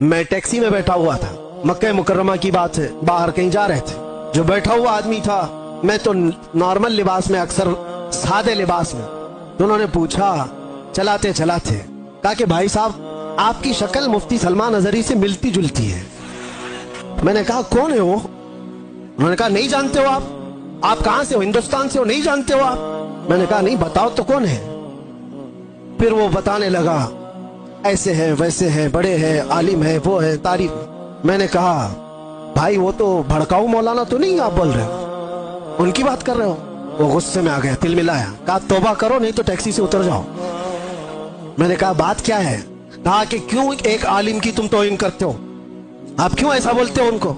मैं टैक्सी में बैठा हुआ था, मक्का मुकर्रमा की बात है, बाहर कहीं जा रहे थे। जो बैठा हुआ आदमी था, मैं तो नॉर्मल लिबास में, अक्सर सादे लिबास में, तो उन्होंने पूछा चलाते चलाते, कहा कि भाई साहब आपकी शक्ल मुफ्ती सलमान अजहरी से मिलती जुलती है। मैंने कहा कौन है वो? उन्होंने कहा नहीं जानते हो आप कहां से हो? हिंदुस्तान से हो, नहीं जानते हो आप? मैंने कहा नहीं, बताओ तो कौन है। फिर वो बताने लगा, ऐसे है वैसे है, बड़े हैं, आलिम है, वो है, तारीफ। मैंने कहा भाई वो तो भड़काऊ मौलाना तो नहीं आप बोल रहे हो, उनकी बात कर रहे हो? वो गुस्से में आ गया, तिलमिलाया, कहा तौबा करो नहीं तो टैक्सी से उतर जाओ। मैंने कहा बात क्या है? कहा कि क्यों एक आलिम की तुम तौहीन करते हो, आप क्यों ऐसा बोलते हो उनको?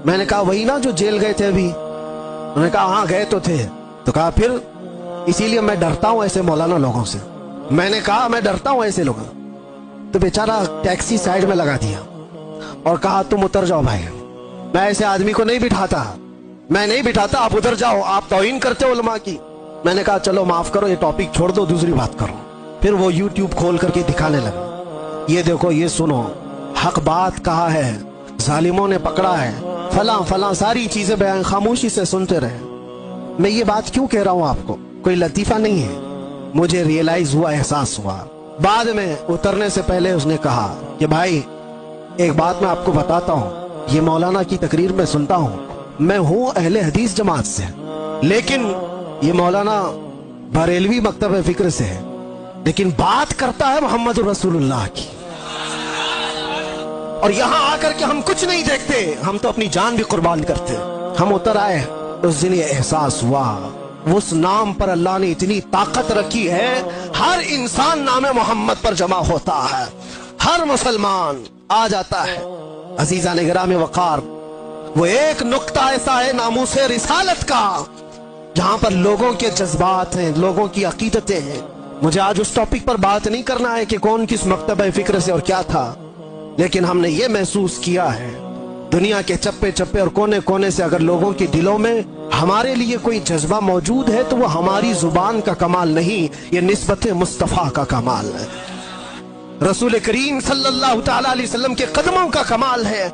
मैंने कहा वही ना जो जेल गए थे अभी। उन्होंने कहा हाँ गए तो थे। तो कहा फिर इसीलिए मैं डरता हूं ऐसे मौलाना लोगों से। मैंने कहा मैं डरता हूं ऐसे लोगों। तो बेचारा टैक्सी साइड में लगा दिया और कहा तुम उतर जाओ भाई, मैं ऐसे आदमी को नहीं बिठाता, मैं नहीं बिठाता, आप उतर जाओ, आप तौहीन करते हो उलमा की। मैंने कहा चलो माफ करो, ये टॉपिक छोड़ दो, दूसरी बात करो। फिर वो यूट्यूब खोल करके दिखाने लगे, ये देखो, ये सुनो, हक बात कहा है, जालिमों ने पकड़ा है, फला फला सारी चीजें बयान, खामोशी से सुनते रहे। मैं ये बात क्यों कह रहा हूं आपको, कोई लतीफा नहीं है, मुझे रियलाइज हुआ, एहसास हुआ। बाद में उतरने से पहले उसने कहा कि भाई एक बात मैं आपको बताता हूं, ये मौलाना की तकरीर में सुनता हूं, मैं हूं अहले हदीस जमात से, लेकिन ये मौलाना बरेलवी मकतब फिक्र से है, लेकिन बात करता है मोहम्मद रसूलुल्लाह की। और यहां आकर के हम कुछ नहीं देखते, हम तो अपनी जान भी कुर्बान करते। हम उतर आए, उस दिन ये एहसास हुआ, उस नाम पर अल्लाह ने इतनी ताकत रखी है, हर इंसान नाम मोहम्मद पर जमा होता है, हर मुसलमान आ जाता है। अजीजा ने गिराम वकार, वो एक नुक्ता ऐसा है नामूसे रिसालत का, जहां पर लोगों के जज्बात हैं, लोगों की अकीदतें हैं। मुझे आज उस टॉपिक पर बात नहीं करना है कि कौन किस मकतब फिक्र से और क्या था, लेकिन हमने ये महसूस किया है, दुनिया के चप्पे चप्पे और कोने कोने से अगर लोगों के दिलों में हमारे लिए कोई जज्बा मौजूद है, तो वो हमारी जुबान का कमाल नहीं, ये निस्बत मुस्तफा का कमाल है, रसूल करीम सल्लल्लाहु तआला अलैहि वसल्लम के कदमों का कमाल है।